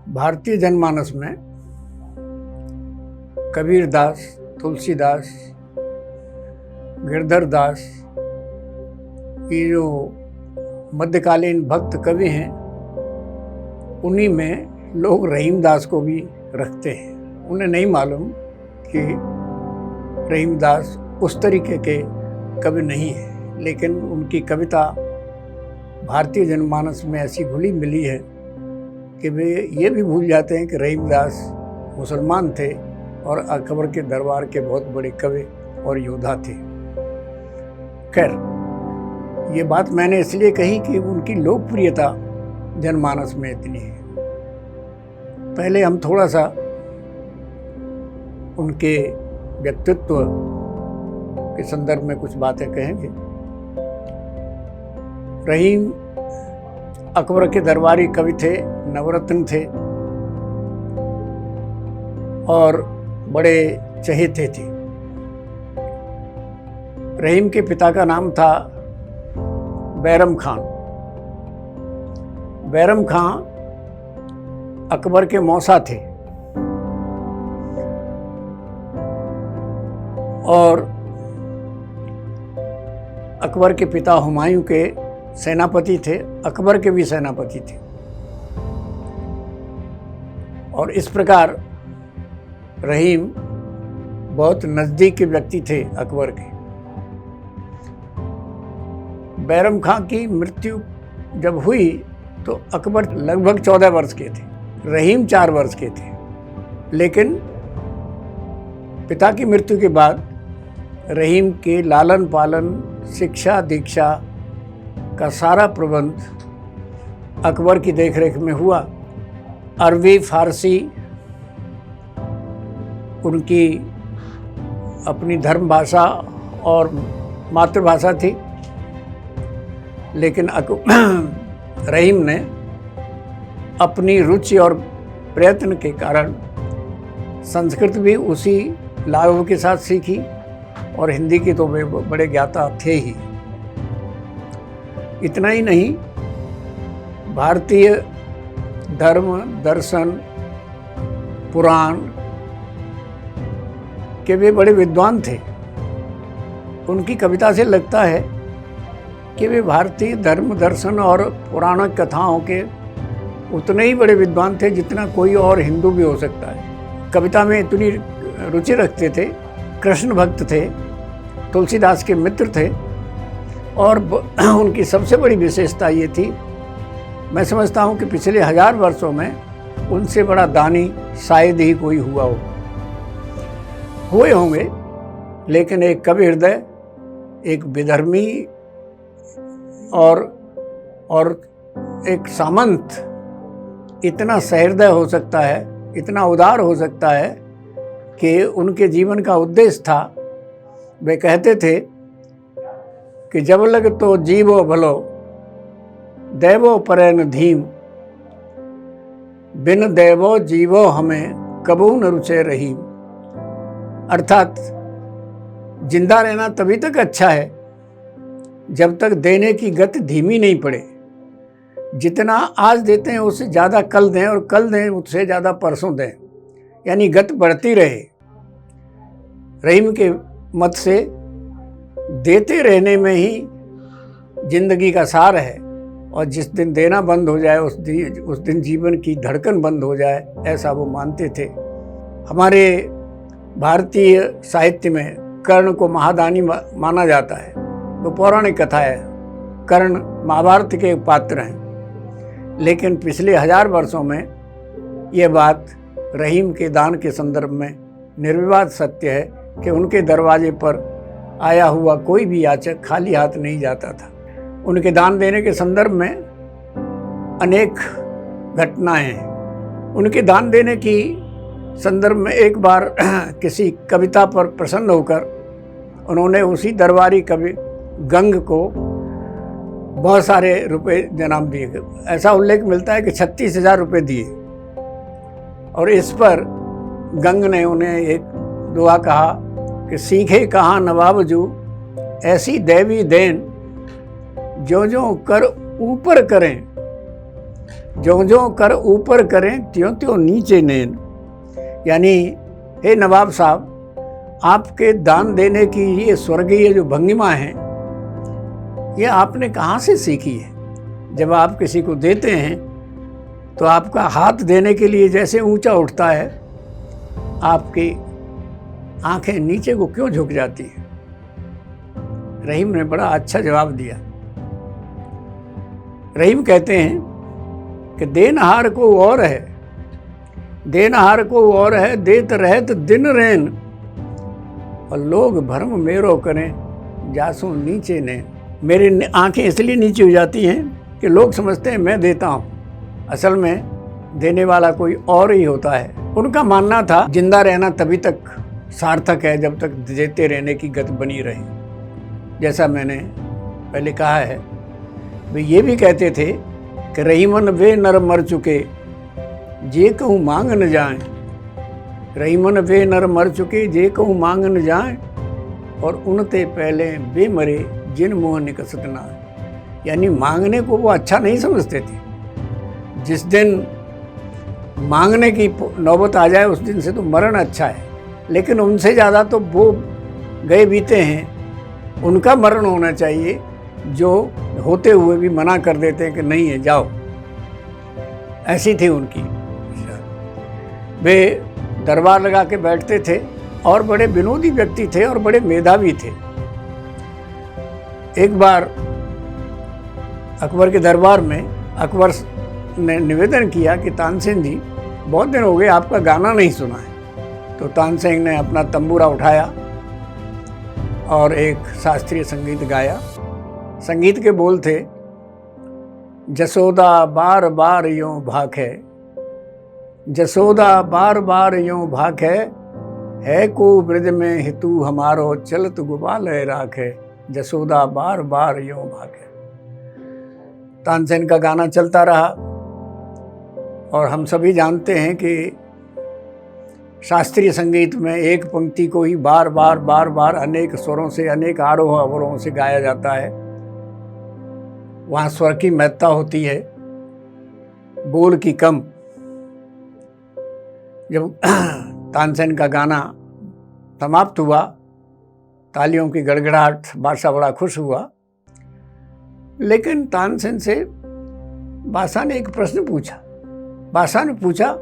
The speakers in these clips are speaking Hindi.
भारतीय जनमानस में कबीर दास, तुलसीदास, गिरधर दास, ये जो मध्यकालीन भक्त कवि हैं, उन्हीं में लोग रहीम दास को भी रखते हैं। उन्हें नहीं मालूम कि रहीम दास उस तरीके के कवि नहीं है, लेकिन उनकी कविता भारतीय जनमानस में ऐसी घुली मिली है कि वे ये भी भूल जाते हैं कि रहीम दास मुसलमान थे और अकबर के दरबार के बहुत बड़े कवि और योद्धा थे। खैर, ये बात मैंने इसलिए कही कि उनकी लोकप्रियता जनमानस में इतनी है। पहले हम थोड़ा सा उनके व्यक्तित्व के संदर्भ में कुछ बातें कहेंगे। रहीम अकबर के दरबारी कवि थे, नवरत्न थे और बड़े चहेते थे। रहीम के पिता का नाम था बैरम खान। बैरम खां अकबर के मौसा थे और अकबर के पिता हुमायूं के सेनापति थे, अकबर के भी सेनापति थे। और इस प्रकार रहीम बहुत नज़दीकी व्यक्ति थे अकबर के। बैरम खां की मृत्यु जब हुई तो अकबर लगभग 14 वर्ष के थे, रहीम 4 वर्ष के थे। लेकिन पिता की मृत्यु के बाद रहीम के लालन पालन, शिक्षा दीक्षा का सारा प्रबंध अकबर की देखरेख में हुआ। अरबी, फारसी उनकी अपनी धर्म भाषा और मातृभाषा थी, लेकिन रहीम ने अपनी रुचि और प्रयत्न के कारण संस्कृत भी उसी लागू के साथ सीखी और हिंदी की तो वे बड़े ज्ञाता थे ही। इतना ही नहीं, भारतीय धर्म, दर्शन, पुराण के वे बड़े विद्वान थे। उनकी कविता से लगता है कि वे भारतीय धर्म, दर्शन और पुराण कथाओं के उतने ही बड़े विद्वान थे जितना कोई और हिंदू भी हो सकता है। कविता में इतनी रुचि रखते थे, कृष्ण भक्त थे, तुलसीदास के मित्र थे और उनकी सबसे बड़ी विशेषता ये थी, मैं समझता हूँ कि पिछले 1000 वर्षों में उनसे बड़ा दानी शायद ही कोई हुआ हो। हुए होंगे, लेकिन एक कवि हृदय, एक विधर्मी और एक सामंत इतना सहृदय हो सकता है, इतना उदार हो सकता है कि उनके जीवन का उद्देश्य था। वे कहते थे कि जब लग तो जीवो भलो, देवो परे न धीम, बिन देवो जीवो हमें कबू न रुचे रहीम। अर्थात जिंदा रहना तभी तक अच्छा है जब तक देने की गति धीमी नहीं पड़े। जितना आज देते हैं उससे ज़्यादा कल दें और कल दें उससे ज़्यादा परसों दें, यानी गति बढ़ती रहे। रहीम के मत से देते रहने में ही जिंदगी का सार है और जिस दिन देना बंद हो जाए उस दिन जीवन की धड़कन बंद हो जाए, ऐसा वो मानते थे। हमारे भारतीय साहित्य में कर्ण को महादानी माना जाता है। वो पौराणिक कथा है, कर्ण महाभारत के पात्र हैं, लेकिन पिछले 1000 वर्षों में ये बात रहीम के दान के संदर्भ में निर्विवाद सत्य है कि उनके दरवाजे पर आया हुआ कोई भी याचक खाली हाथ नहीं जाता था। उनके दान देने के संदर्भ में अनेक घटनाएं हैं। उनके दान देने की संदर्भ में एक बार किसी कविता पर प्रसन्न होकर उन्होंने उसी दरबारी कवि गंग को बहुत सारे रुपए जनाब दिए। ऐसा उल्लेख मिलता है कि 36,000 रुपये दिए और इस पर गंग ने उन्हें एक दुआ कहा कि सीखे कहाँ नवाब जू, ऐसी दैवी देन जो जो कर ऊपर करें, ज्यों ज्यों कर ऊपर करें त्यों त्यों नीचे नैन। यानी हे नवाब साहब, आपके दान देने की ये स्वर्गीय जो भंगिमा है, ये आपने कहाँ से सीखी है? जब आप किसी को देते हैं तो आपका हाथ देने के लिए जैसे ऊंचा उठता है, आपकी आंखें नीचे को क्यों झुक जाती है? रहीम ने बड़ा अच्छा जवाब दिया। रहीम कहते हैं कि देनहार को और है, देनहार को और है, देत रहत दिन रैन, और लोग भरम मेरो करें जासू नीचे ने। मेरी आंखें इसलिए नीचे हो जाती हैं कि लोग समझते हैं मैं देता हूँ, असल में देने वाला कोई और ही होता है। उनका मानना था जिंदा रहना तभी तक सार्थक है जब तक देते रहने की गत बनी रहे। जैसा मैंने पहले कहा है, वे ये भी कहते थे कि रहीमन वे नर मर चुके जे कहूँ मांग न जाए, रहीमन वे नर मर चुके जे कहूँ मांग न जाए, और उनते पहले वे मरे जिन मुँह निकसत ना। यानी मांगने को वो अच्छा नहीं समझते थे। जिस दिन मांगने की नौबत आ जाए उस दिन से तो मरण अच्छा है, लेकिन उनसे ज़्यादा तो वो गए बीते हैं, उनका मरण होना चाहिए जो होते हुए भी मना कर देते हैं कि नहीं है जाओ। ऐसी थी उनकी। वे दरबार लगा के बैठते थे और बड़े विनोदी व्यक्ति थे और बड़े मेधावी थे। एक बार अकबर के दरबार में अकबर ने निवेदन किया कि तानसेन जी, बहुत दिन हो गए आपका गाना नहीं सुना है। तो तानसेन ने अपना तंबूरा उठाया और एक शास्त्रीय संगीत गाया। संगीत के बोल थे, जसोदा बार बार यूं भाखे, जसोदा बार बार यूं भाखे, है को ब्रज में हितू हमारो चलत गुबाल राखे, जसोदा बार बार यूं भाखे। तानसेन का गाना चलता रहा और हम सभी जानते हैं कि शास्त्रीय संगीत में एक पंक्ति को ही बार बार बार बार अनेक स्वरों से, अनेक आरोह अवरोहों से गाया जाता है। वहाँ स्वर की महत्ता होती है, बोल की कम। जब तानसेन का गाना समाप्त हुआ, तालियों की गड़गड़ाहट, बादशाह बड़ा खुश हुआ। लेकिन तानसेन से बादशाह ने एक प्रश्न पूछा। बादशाह ने पूछा,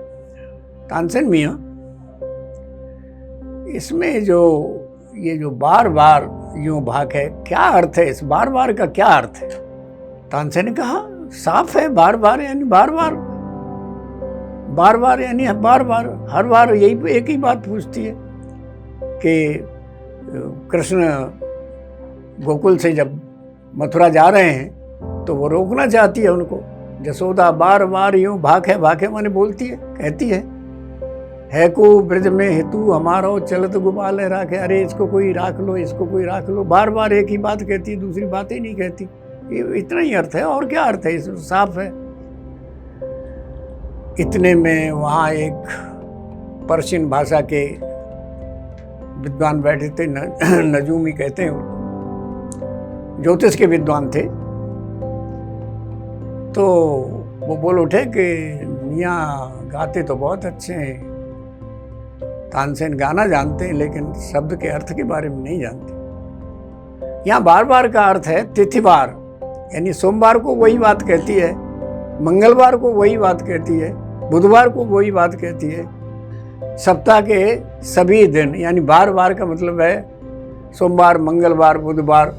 तानसेन मियाँ, इसमें ये जो बार बार यूं भाग है, क्या अर्थ है? इस बार बार का क्या अर्थ है? तानसेन ने कहा, साफ है, बार बार यानी बार बार, बार बार यानी बार बार, हर बार यही एक ही बात पूछती है कि कृष्ण गोकुल से जब मथुरा जा रहे हैं तो वो रोकना चाहती है उनको। जसोदा बार बार यूं भाखे, भाखे माने बोलती है, कहती है को ब्रज में हेतु हमारा चलत गुबाल राखे। अरे इसको कोई राख लो, इसको कोई राख लो। बार बार एक ही बात कहती है, दूसरी बात ही नहीं कहती। ये इतना ही अर्थ है, और क्या अर्थ है? इसमें साफ है। इतने में वहाँ एक पर्शियन भाषा के विद्वान बैठे थे, नजूमी कहते हैं उनको, ज्योतिष के विद्वान थे। तो वो बोल उठे कि मियाँ गाते तो बहुत अच्छे हैं, तानसेन गाना जानते हैं लेकिन शब्द के अर्थ के बारे में नहीं जानते। यहाँ बार बार का अर्थ है तिथिवार, यानी सोमवार को वही बात कहती है, मंगलवार को वही बात कहती है, बुधवार को वही बात कहती है। सप्ताह के सभी दिन, यानी बार बार का मतलब है सोमवार, मंगलवार, बुधवार,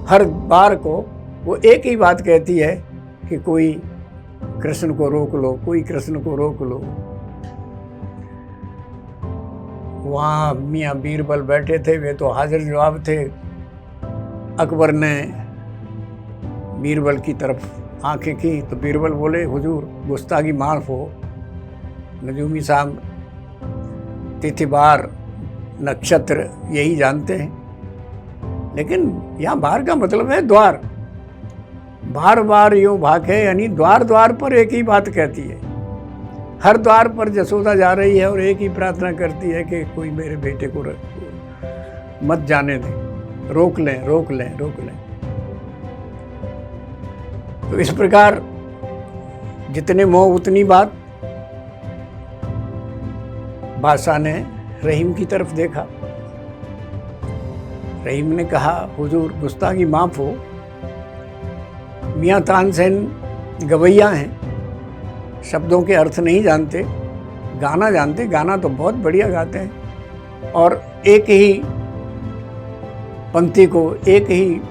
हर बार को वो एक ही बात कहती है कि कोई कृष्ण को रोक लो, कोई कृष्ण को रोक लो। वहाँ मियाँ बीरबल बैठे थे, वे तो हाजिर जवाब थे। अकबर ने बीरबल की तरफ आंखें की तो बीरबल बोले, हुजूर गुस्ताखी माफ़ हो, नजूमी साहब तिथिवार नक्षत्र यही जानते हैं, लेकिन यहाँ बार का मतलब है द्वार। बार बार यूं भागे यानी द्वार द्वार पर एक ही बात कहती है। हर द्वार पर जसोदा जा रही है और एक ही प्रार्थना करती है कि कोई मेरे बेटे को मत जाने दें, रोक लें, रोक लें, रोक लें। तो इस प्रकार जितने मोह उतनी बात। बादशाह ने रहीम की तरफ देखा। रहीम ने कहा, हुजूर गुस्ताखी माफ हो, मियाँ तानसेन गवैया हैं, शब्दों के अर्थ नहीं जानते, गाना जानते, गाना तो बहुत बढ़िया गाते हैं, और एक ही पंक्ति को, एक ही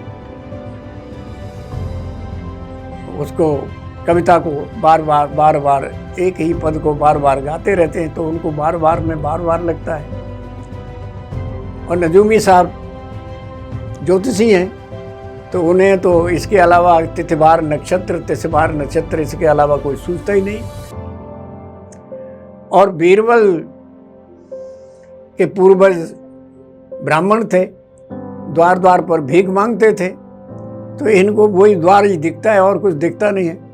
उसको, कविता को बार बार एक ही पद को बार बार गाते रहते हैं, तो उनको बार बार लगता है। और नजूमी साहब ज्योतिषी हैं, तो उन्हें तो इसके अलावा तिथवार नक्षत्र इसके अलावा कोई सूझता ही नहीं। और बीरबल के पूर्वज ब्राह्मण थे, द्वार द्वार पर भीख मांगते थे, तो इनको वही द्वार ही दिखता है और कुछ दिखता नहीं है।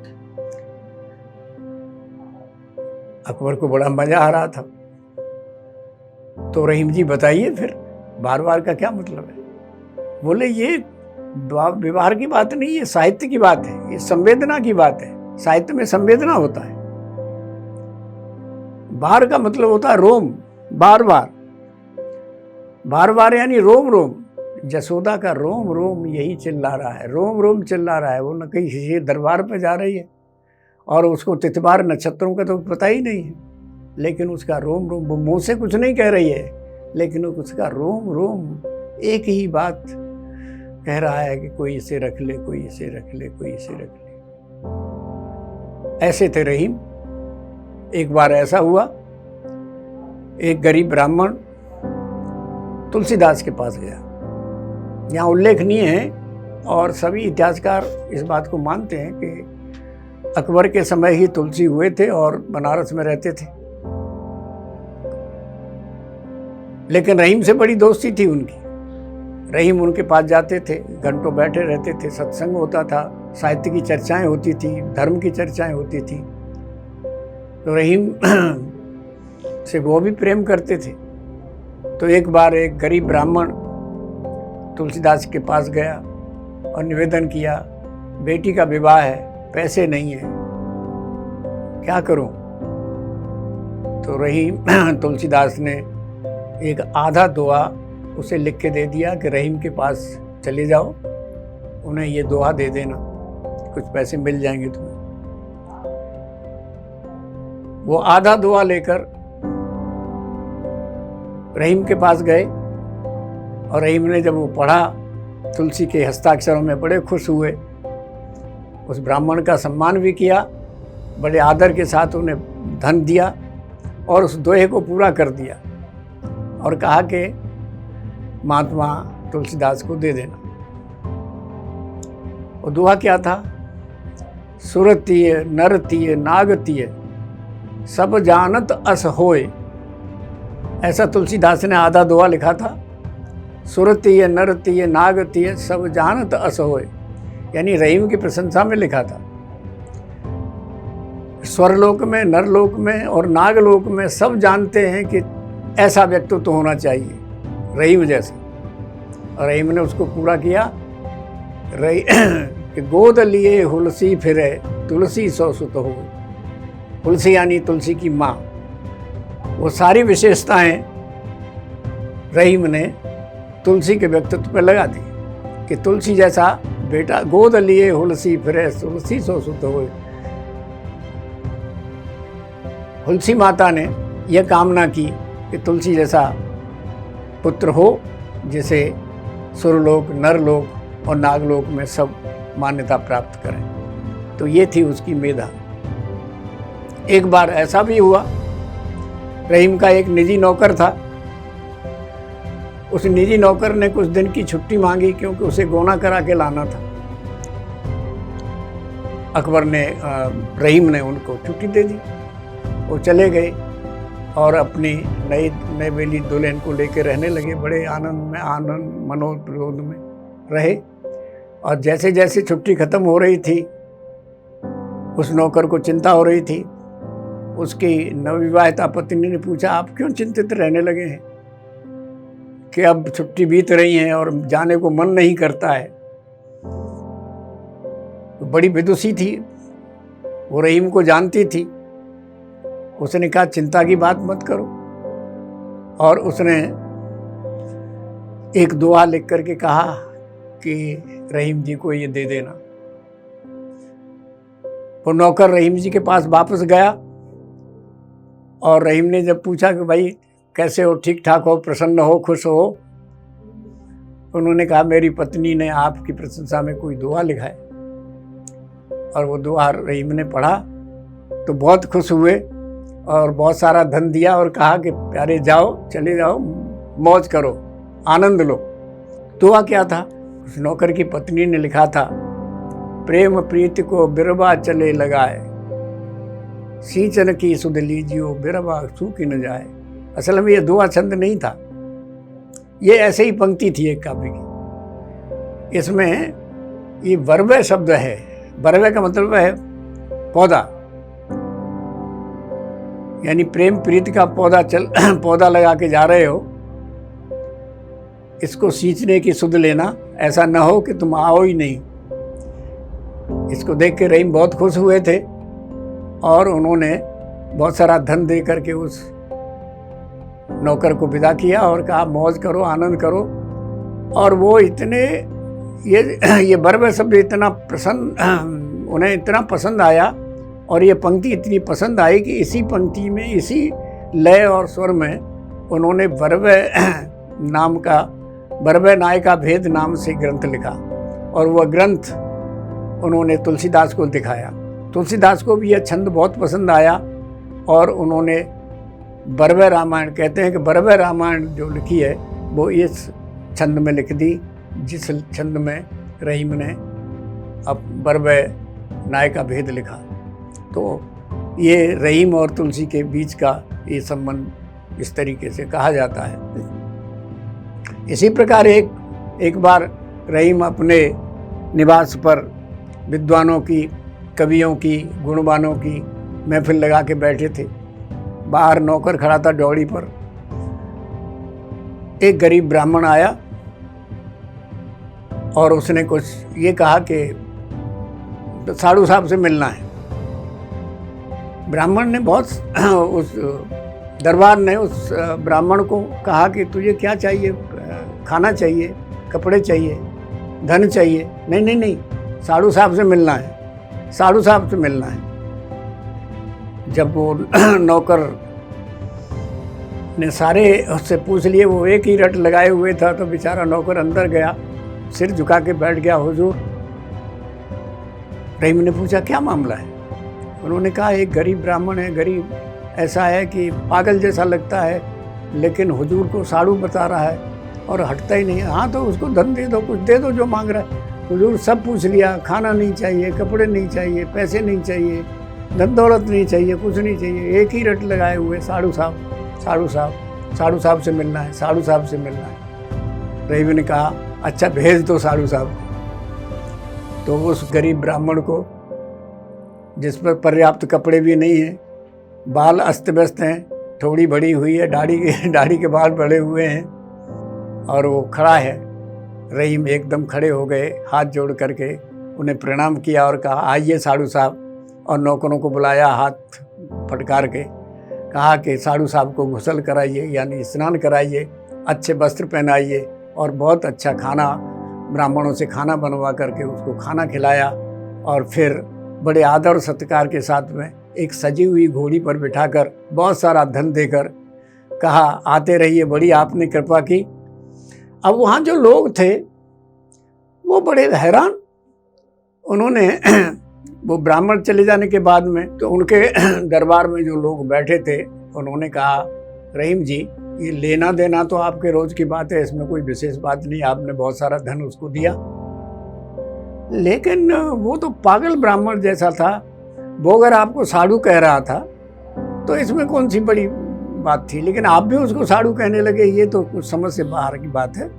अकबर को बड़ा मजा आ रहा था। तो रहीम जी बताइए फिर बार बार का क्या मतलब है? बोले ये व्यवहार की बात नहीं, ये साहित्य की बात है, ये संवेदना की बात है। साहित्य में संवेदना होता है। बार का मतलब होता है रोम, बार बार यानी रोम रोम। जसोदा का रोम रोम यही चिल्ला रहा है, रोम रोम चिल्ला रहा है। वो न कहीं किसी दरबार पे जा रही है और उसको तिथवार नक्षत्रों का तो पता ही नहीं है, लेकिन उसका रोम रोम, वो मुंह से कुछ नहीं कह रही है, लेकिन उसका रोम रोम एक ही बात कह रहा है कि कोई इसे रख ले, कोई इसे रख ले, कोई इसे रख ले। ऐसे थे रहीम। एक बार ऐसा हुआ, एक गरीब ब्राह्मण तुलसीदास के पास गया। यहाँ उल्लेखनीय है और सभी इतिहासकार इस बात को मानते हैं कि अकबर के समय ही तुलसी हुए थे और बनारस में रहते थे, लेकिन रहीम से बड़ी दोस्ती थी उनकी। रहीम उनके पास जाते थे, घंटों बैठे रहते थे, सत्संग होता था, साहित्य की चर्चाएं होती थी, धर्म की चर्चाएं होती थी। तो रहीम से वो भी प्रेम करते थे। तो एक बार एक गरीब ब्राह्मण तुलसीदास के पास गया और निवेदन किया, बेटी का विवाह है, पैसे नहीं है, क्या करूं? तो रहीम तुलसीदास ने एक आधा दोहा उसे लिख के दे दिया कि रहीम के पास चले जाओ, उन्हें ये दोहा दे देना, कुछ पैसे मिल जाएंगे तुम्हें। वो आधा दोहा लेकर रहीम के पास गए और रहीम ने जब वो पढ़ा तुलसी के हस्ताक्षरों में, बड़े खुश हुए। उस ब्राह्मण का सम्मान भी किया, बड़े आदर के साथ उन्हें धन दिया और उस दोहे को पूरा कर दिया और कहा कि महात्मा तुलसीदास को दे देना। वो दोहा क्या था? सुरतीय नरतीय नागतीय सब जानत अस होय। ऐसा तुलसीदास ने आधा दोहा लिखा था। सुरतीय नरतीय नागतीय सब जानत अस होय, यानी रहीम की प्रशंसा में लिखा था। स्वर्लोक में, नरलोक में और नागलोक में सब जानते हैं कि ऐसा व्यक्तित्व तो होना चाहिए रहीम जैसा। और रहीम ने उसको पूरा किया। कि गोद लिए हुलसी फिरे तुलसी सौ सुत हो। तुलसी यानी तुलसी की माँ। वो सारी विशेषताएं रहीम ने तुलसी के व्यक्तित्व पर लगा दी कि तुलसी जैसा बेटा, गोद लिए हुलसी फिरे तुलसी सौ सुत हो। तुलसी माता ने यह कामना की कि तुलसी जैसा पुत्र हो जिसे सुरलोक, नरलोक और नागलोक में सब मान्यता प्राप्त करें। तो ये थी उसकी मेधा। एक बार ऐसा भी हुआ, रहीम का एक निजी नौकर था। उस निजी नौकर ने कुछ दिन की छुट्टी मांगी क्योंकि उसे गोना करा के लाना था। अकबर ने, रहीम ने उनको छुट्टी दे दी। वो चले गए और अपनी नई बेली दुल्हन को लेकर रहने लगे। बड़े आनंद मनोविनोद में रहे। और जैसे जैसे छुट्टी खत्म हो रही थी, उस नौकर को चिंता हो रही थी। उसकी नवविवाहिता पत्नी ने पूछा, आप क्यों चिंतित रहने लगे हैं कि अब छुट्टी बीत रही है और जाने को मन नहीं करता है? तो बड़ी विदुषी थी वो रहीम को जानती थी। उसने कहा चिंता की बात मत करो, और उसने एक दुआ लिख करके कहा कि रहीम जी को ये दे देना। वो नौकर रहीम जी के पास वापस गया, और रहीम ने जब पूछा कि भाई कैसे हो, ठीक ठाक हो, प्रसन्न हो, खुश हो, उन्होंने कहा मेरी पत्नी ने आपकी प्रशंसा में कोई दुआ लिखा है। और वो दुआ रहीम ने पढ़ा तो बहुत खुश हुए और बहुत सारा धन दिया और कहा कि प्यारे जाओ, चले जाओ, मौज करो, आनंद लो। दुआ क्या था? उस नौकर की पत्नी ने लिखा था, प्रेम प्रीति को बिरबा चले लगाए, सींचन की सुध लीजियो बिरबा सूखी न जाए। असल में ये दुआ छंद नहीं था, ये ऐसे ही पंक्ति थी एक काव्य की। इसमें ये बरवे शब्द है। बरवे का मतलब है पौधा, यानी प्रेम प्रीति का पौधा लगा के जा रहे हो, इसको सींचने की सुध लेना, ऐसा न हो कि तुम आओ ही नहीं। इसको देख के रहीम बहुत खुश हुए थे और उन्होंने बहुत सारा धन दे करके उस नौकर को विदा किया और कहा मौज करो, आनंद करो। और वो इतने ये बरवे शब्द इतना उन्हें इतना पसंद आया और ये पंक्ति इतनी पसंद आई कि इसी पंक्ति में, इसी लय और स्वर में उन्होंने बरवे नाय का भेद नाम से ग्रंथ लिखा। और वह ग्रंथ उन्होंने तुलसीदास को दिखाया। तुलसीदास को भी यह छंद बहुत पसंद आया और उन्होंने बरवे रामायण, कहते हैं कि बरवे रामायण जो लिखी है वो इस छंद में लिख दी, जिस छंद में रहीम ने अब बरवे नाय का भेद लिखा। तो ये रहीम और तुलसी के बीच का ये संबंध इस तरीके से कहा जाता है। इसी प्रकार एक बार रहीम अपने निवास पर विद्वानों की, कवियों की, गुणवानों की महफिल लगा के बैठे थे। बाहर नौकर खड़ा था ड्योढ़ी पर। एक गरीब ब्राह्मण आया और उसने कुछ ये कहा कि साधु साहब से मिलना है। ब्राह्मण ने उस दरबार ने उस ब्राह्मण को कहा कि तुझे क्या चाहिए? खाना चाहिए, कपड़े चाहिए, धन चाहिए? नहीं, साधु साहब से मिलना है, साधु साहब से मिलना है। जब वो नौकर ने सारे उससे पूछ लिए, वो एक ही रट लगाए हुए था, तो बेचारा नौकर अंदर गया, सिर झुका के बैठ गया। हुजूर, रहीम ने पूछा क्या मामला है? उन्होंने कहा एक गरीब ब्राह्मण है, गरीब ऐसा है कि पागल जैसा लगता है, लेकिन हुजूर को साधु बता रहा है और हटता ही नहीं है। हाँ तो उसको धन दे दो, कुछ दे दो जो मांग रहा है। हुजूर सब पूछ लिया, खाना नहीं चाहिए, कपड़े नहीं चाहिए, पैसे नहीं चाहिए, धन दौलत नहीं चाहिए, कुछ नहीं चाहिए, एक ही रट लगाए हुए साधु साहब, साधु साहब, साधु साहब से मिलना है, साधु साहब से मिलना है। रहीम ने कहा अच्छा भेज दो साधु साहब। तो उस गरीब ब्राह्मण को, जिस पर पर्याप्त कपड़े भी नहीं हैं, बाल अस्त व्यस्त हैं, थोड़ी बड़ी हुई है, दाढ़ी के बाल बड़े हुए हैं, और वो खड़ा है। रहीम एकदम खड़े हो गए, हाथ जोड़ करके उन्हें प्रणाम किया और कहा आइए साधु साहब। और नौकरों को बुलाया, हाथ फटकार के कहा कि साधु साहब को गुस्ल कराइए, यानी स्नान कराइए, अच्छे वस्त्र पहनाइए और बहुत अच्छा खाना, ब्राह्मणों से खाना बनवा करके उसको खाना खिलाया। और फिर बड़े आदर और सत्कार के साथ में एक सजी हुई घोड़ी पर बिठाकर बहुत सारा धन देकर कहा आते रहिए, बड़ी आपने कृपा की। अब वहाँ जो लोग थे वो बड़े हैरान। उन्होंने वो ब्राह्मण चले जाने के बाद में तो उनके दरबार में जो लोग बैठे थे उन्होंने कहा रहीम जी, ये लेना देना तो आपके रोज की बात है, इसमें कोई विशेष बात नहीं, आपने बहुत सारा धन उसको दिया, लेकिन वो तो पागल ब्राह्मण जैसा था, वो अगर आपको साधु कह रहा था तो इसमें कौन सी बड़ी बात थी, लेकिन आप भी उसको साधु कहने लगे, ये तो कुछ समझ से बाहर की बात है।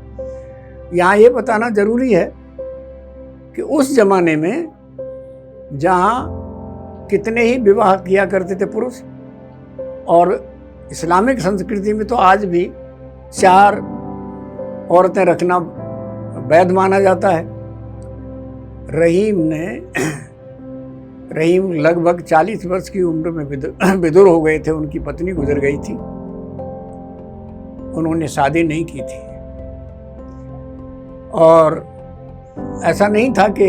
यहाँ ये बताना जरूरी है कि उस जमाने में जहाँ कितने ही विवाह किया करते थे पुरुष, और इस्लामिक संस्कृति में तो आज भी 4 औरतें रखना वैध माना जाता है। रहीम लगभग 40 वर्ष की उम्र में विधुर हो गए थे। उनकी पत्नी गुजर गई थी। उन्होंने शादी नहीं की थी और ऐसा नहीं था कि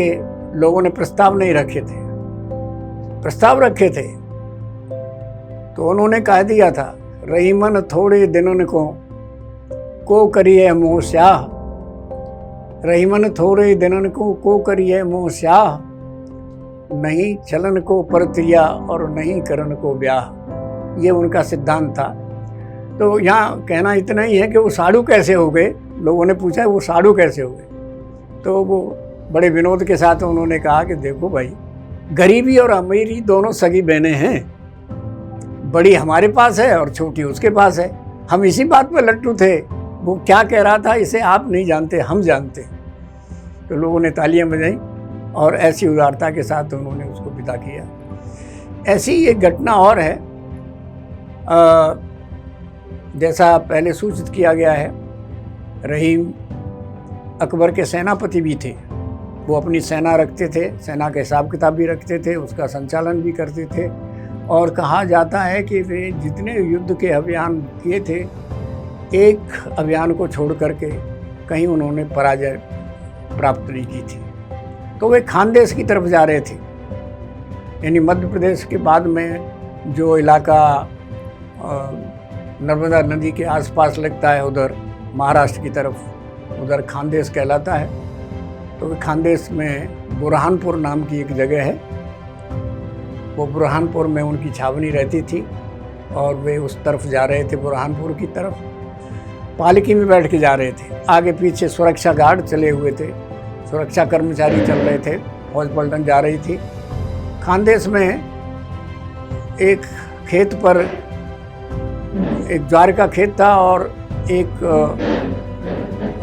लोगों ने प्रस्ताव नहीं रखे थे, प्रस्ताव रखे थे। तो उन्होंने कह दिया था, रहीमन थोड़े दिनन को करिए मोह स्याह, रहीमन थोड़े दिनन को करिए मोह स्याह, नहीं चलन को परतिया और नहीं करन को ब्याह। ये उनका सिद्धांत था। तो यहाँ कहना इतना ही है कि वो साधु कैसे हो गए। लोगों ने पूछा वो साधु कैसे हो गए, तो वो बड़े विनोद के साथ उन्होंने कहा कि देखो भाई, गरीबी और अमीरी दोनों सगी बहनें हैं, बड़ी हमारे पास है और छोटी उसके पास है। हम इसी बात पर लट्टू थे। वो क्या कह रहा था इसे आप नहीं जानते, हम जानते। तो लोगों ने तालियां बजाई और ऐसी उदारता के साथ उन्होंने उसको विदा किया। ऐसी एक घटना और है, जैसा पहले सूचित किया गया है, रहीम अकबर के सेनापति भी थे। वो अपनी सेना रखते थे, सेना का हिसाब किताब भी रखते थे, उसका संचालन भी करते थे। और कहा जाता है कि वे जितने युद्ध के अभियान किए थे, एक अभियान को छोड़ करके कहीं उन्होंने पराजय प्राप्त नहीं की थी। तो वे खानदेश की तरफ जा रहे थे, यानी मध्य प्रदेश के बाद में जो इलाका नर्मदा नदी के आसपास लगता है, उधर महाराष्ट्र की तरफ, उधर खानदेश कहलाता है। तो वे खानदेश में बुरहानपुर नाम की एक जगह है, वो बुरहानपुर में उनकी छावनी रहती थी और वे उस तरफ जा रहे थे, बुरहानपुर की तरफ। पालकी में बैठ के जा रहे थे, आगे पीछे सुरक्षा गार्ड चले हुए थे, सुरक्षा कर्मचारी चल रहे थे, फौज पलटन जा रही थी। खानदेश में एक खेत पर एक ज्वार का खेत था और एक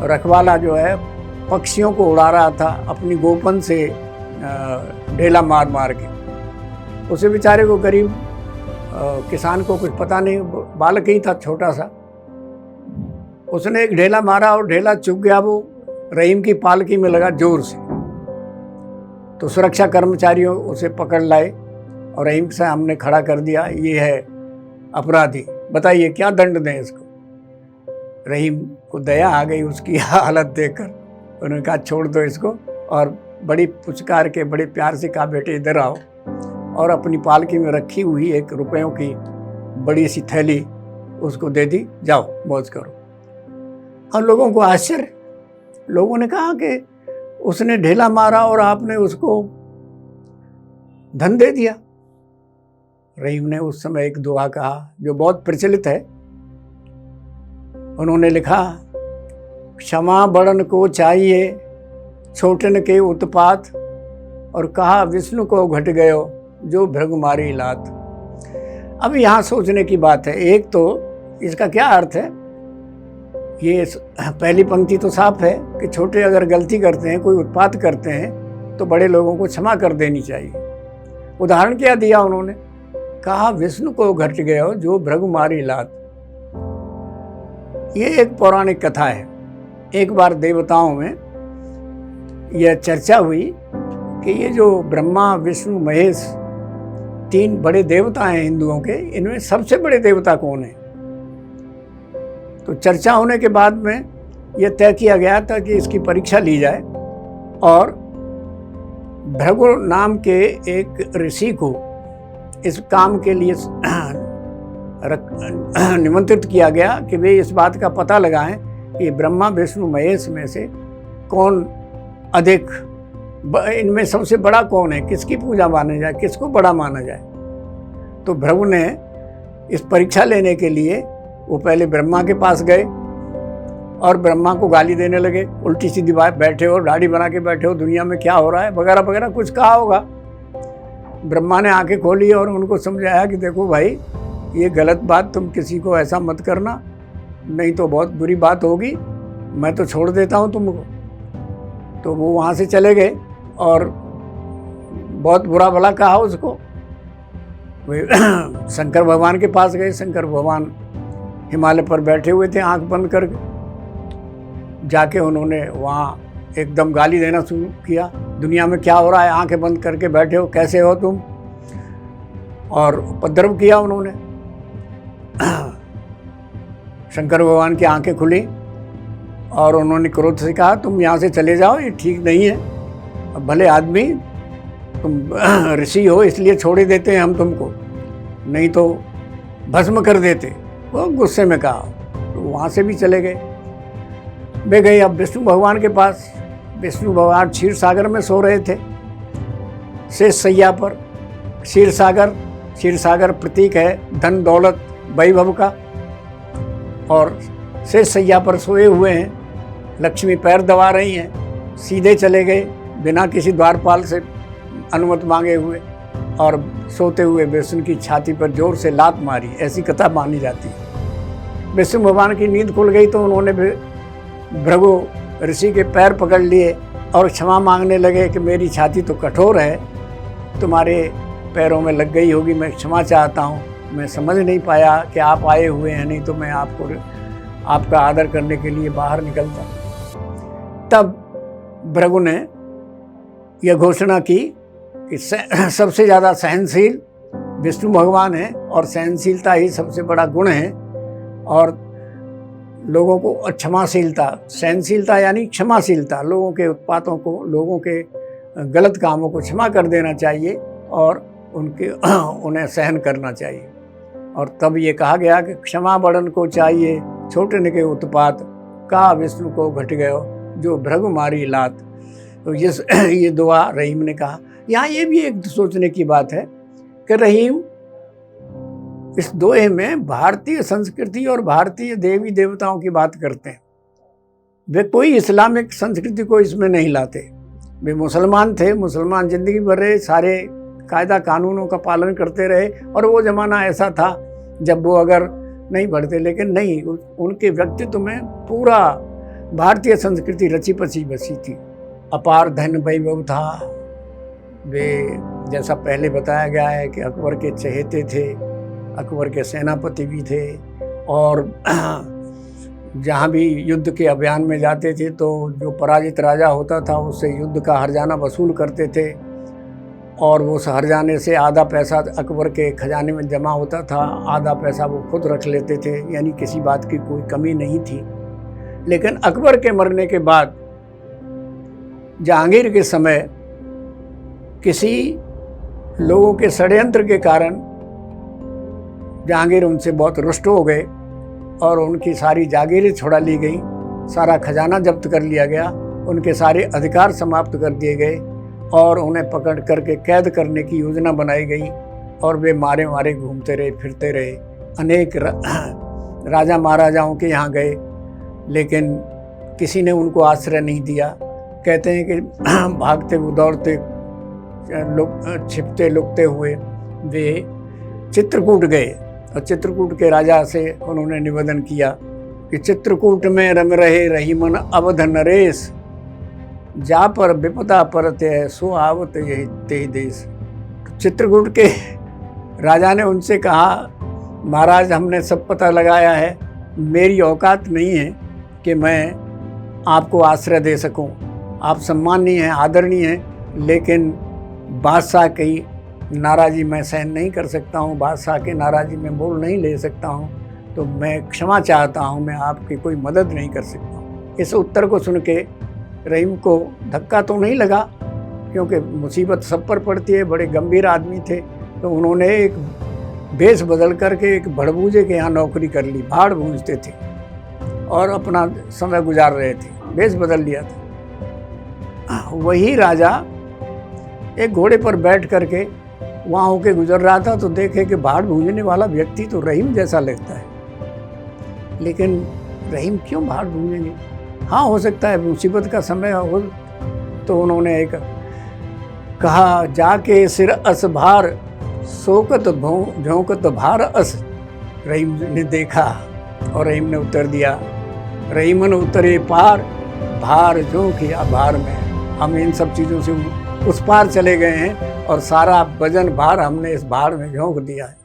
रखवाला जो है पक्षियों को उड़ा रहा था अपनी गोपन से ढेला मार मार के। उसे बेचारे को, गरीब किसान को कुछ पता नहीं, बालक ही था छोटा सा। उसने एक ढेला मारा और ढेला चुभ गया, वो रहीम की पालकी में लगा जोर से। तो सुरक्षा कर्मचारियों उसे पकड़ लाए और रहीम के सामने खड़ा कर दिया, ये है अपराधी, बताइए क्या दंड दें इसको। रहीम को दया आ गई उसकी हालत देखकर। उन्होंने कहा छोड़ दो इसको, और बड़ी पुचकार के बड़े प्यार से कहा बेटे इधर आओ, और अपनी पालकी में रखी हुई एक रुपयों की बड़ी सी थैली उसको दे दी, जाओ मौज करो। हम लोगों को आश्चर्य, लोगों ने कहा कि उसने ढेला मारा और आपने उसको धन दे दिया। रहीम ने उस समय एक दुआ कहा जो बहुत प्रचलित है। उन्होंने लिखा, क्षमा बड़न को चाहिए छोटन के उत्पात, और कहा विष्णु को घट गयो जो भृगु मारी लात। अब यहाँ सोचने की बात है। एक तो इसका क्या अर्थ है, ये पहली पंक्ति तो साफ है कि छोटे अगर गलती करते हैं, कोई उत्पात करते हैं, तो बड़े लोगों को क्षमा कर देनी चाहिए। उदाहरण क्या दिया उन्होंने, कहा विष्णु को घट गयो जो भृगु मारी लात। ये एक पौराणिक कथा है। एक बार देवताओं में यह चर्चा हुई कि ये जो ब्रह्मा विष्णु महेश तीन बड़े देवता हैं हिंदुओं के, इनमें सबसे बड़े देवता कौन है। तो चर्चा होने के बाद में यह तय किया गया था कि इसकी परीक्षा ली जाए, और भृगु नाम के एक ऋषि को इस काम के लिए निमंत्रित किया गया कि वे इस बात का पता लगाएं कि ब्रह्मा विष्णु महेश में से कौन अधिक, इनमें सबसे बड़ा कौन है, किसकी पूजा माना जाए, किसको बड़ा माना जाए। तो भृगु ने इस परीक्षा लेने के लिए वो पहले ब्रह्मा के पास गए और ब्रह्मा को गाली देने लगे, उल्टी सीधी बात, बैठे हो दाढ़ी बना के बैठे हो, दुनिया में क्या हो रहा है वगैरह वगैरह कुछ कहा होगा। ब्रह्मा ने आंखें खोली और उनको समझाया कि देखो भाई, ये गलत बात, तुम किसी को ऐसा मत करना, नहीं तो बहुत बुरी बात होगी, मैं तो छोड़ देता हूँ तुमको। तो वो वहाँ से चले गए और बहुत बुरा भला कहा उसको। वे शंकर भगवान के पास गए। शंकर भगवान हिमालय पर बैठे हुए थे आंख बंद करके। जाके उन्होंने वहाँ एकदम गाली देना शुरू किया, दुनिया में क्या हो रहा है, आंखें बंद करके बैठे हो, कैसे हो तुम, और उपद्रव किया उन्होंने। शंकर भगवान की आंखें खुली और उन्होंने क्रोध से कहा, तुम यहाँ से चले जाओ, ये ठीक नहीं है। अब भले आदमी, तुम ऋषि हो इसलिए छोड़ ही देते हैं हम तुमको, नहीं तो भस्म कर देते। वो गुस्से में कहा, तो वहाँ से भी चले गए। वे गए अब विष्णु भगवान के पास। विष्णु भगवान क्षीर सागर में सो रहे थे, शेष सैया पर। क्षीर सागर प्रतीक है धन दौलत वैभव का, और शेष सैया पर सोए हुए हैं। लक्ष्मी पैर दबा रही हैं। सीधे चले गए बिना किसी द्वारपाल से अनुमति मांगे हुए, और सोते हुए विष्णु की छाती पर जोर से लात मारी, ऐसी कथा मानी जाती है। विष्णु भगवान की नींद खुल गई तो उन्होंने भृगु ऋषि के पैर पकड़ लिए और क्षमा मांगने लगे कि मेरी छाती तो कठोर है, तुम्हारे पैरों में लग गई होगी, मैं क्षमा चाहता हूँ, मैं समझ नहीं पाया कि आप आए हुए हैं, नहीं तो मैं आपका आदर करने के लिए बाहर निकलता। तब भृगु ने यह घोषणा की कि सबसे ज़्यादा सहनशील विष्णु भगवान है, और सहनशीलता ही सबसे बड़ा गुण है, और लोगों को क्षमाशीलता, सहनशीलता यानी क्षमाशीलता, लोगों के उत्पातों को, लोगों के गलत कामों को क्षमा कर देना चाहिए और उन्हें सहन करना चाहिए। और तब ये कहा गया कि क्षमा बड़न को चाहिए, छोटन के उत्पात, का विष्णु को घट गयो जो भृगु मारी लात। तो ये दुआ रहीम ने कहा। यहाँ ये भी एक सोचने की बात है कि रहीम इस दोहे में भारतीय संस्कृति और भारतीय देवी देवताओं की बात करते हैं। वे कोई इस्लामिक संस्कृति को इसमें नहीं लाते। वे मुसलमान थे, मुसलमान जिंदगी भर रहे, सारे कायदा कानूनों का पालन करते रहे, और वो ज़माना ऐसा था जब वो अगर नहीं बढ़ते, लेकिन नहीं, उनके व्यक्तित्व में पूरा भारतीय संस्कृति रची पची बसी थी। अपार धन वैभव था। वे जैसा पहले बताया गया है कि अकबर के चहेते थे, अकबर के सेनापति भी थे, और जहाँ भी युद्ध के अभियान में जाते थे तो जो पराजित राजा होता था उससे युद्ध का हर्जाना वसूल करते थे, और वो हर्जाने से आधा पैसा अकबर के खजाने में जमा होता था, आधा पैसा वो खुद रख लेते थे, यानी किसी बात की कोई कमी नहीं थी। लेकिन अकबर के मरने के बाद जहांगीर के समय किसी लोगों के षड्यंत्र के कारण जहांगीर उनसे बहुत रुष्ट हो गए और उनकी सारी जागीरें छुड़ा ली गई, सारा खजाना जब्त कर लिया गया, उनके सारे अधिकार समाप्त कर दिए गए, और उन्हें पकड़ करके कैद करने की योजना बनाई गई, और वे मारे मारे घूमते रहे, फिरते रहे। अनेक राजा महाराजाओं के यहाँ गए, लेकिन किसी ने उनको आश्रय नहीं दिया। कहते हैं कि भागते दौड़ते छिपते लुकते हुए वे चित्रकूट गए, और चित्रकूट के राजा से उन्होंने निवेदन किया कि चित्रकूट में रम रहे रहीमन अवध नरेश, जा पर विपदा परत है सो आवत यही ते देश। चित्रकूट के राजा ने उनसे कहा, महाराज हमने सब पता लगाया है, मेरी औकात नहीं है कि मैं आपको आश्रय दे सकूं, आप सम्माननीय हैं, आदरणीय हैं, लेकिन बादशाह की नाराज़ी मैं सहन नहीं कर सकता हूँ, बादशाह की नाराज़ी में मोल नहीं ले सकता हूँ, तो मैं क्षमा चाहता हूँ, मैं आपकी कोई मदद नहीं कर सकता हूँ। इस उत्तर को सुन के रहीम को धक्का तो नहीं लगा, क्योंकि मुसीबत सब पर पड़ती है, बड़े गंभीर आदमी थे, तो उन्होंने एक भेष बदल करके एक भड़बूजे के यहाँ नौकरी कर ली, भाड़ भूंजते थे और अपना समय गुजार रहे थे, भेष बदल लिया था। वही राजा एक घोड़े पर बैठ करके वहाँ होके गुजर रहा था, तो देखे कि भाड़ भूंजने वाला व्यक्ति तो रहीम जैसा लगता है, लेकिन रहीम क्यों भाड़ भूंजेंगे? हाँ, हो सकता है मुसीबत का समय हो। तो उन्होंने एक कहा, जाके सिर अस भार शोकत झोंकत भार अस। रहीम ने देखा और रहीम ने उत्तर दिया, रहीमन उतरे पार भार जो किया भार में। हम इन सब चीज़ों से उस पार चले गए हैं और सारा वजन भार हमने इस भार में झोंक दिया है।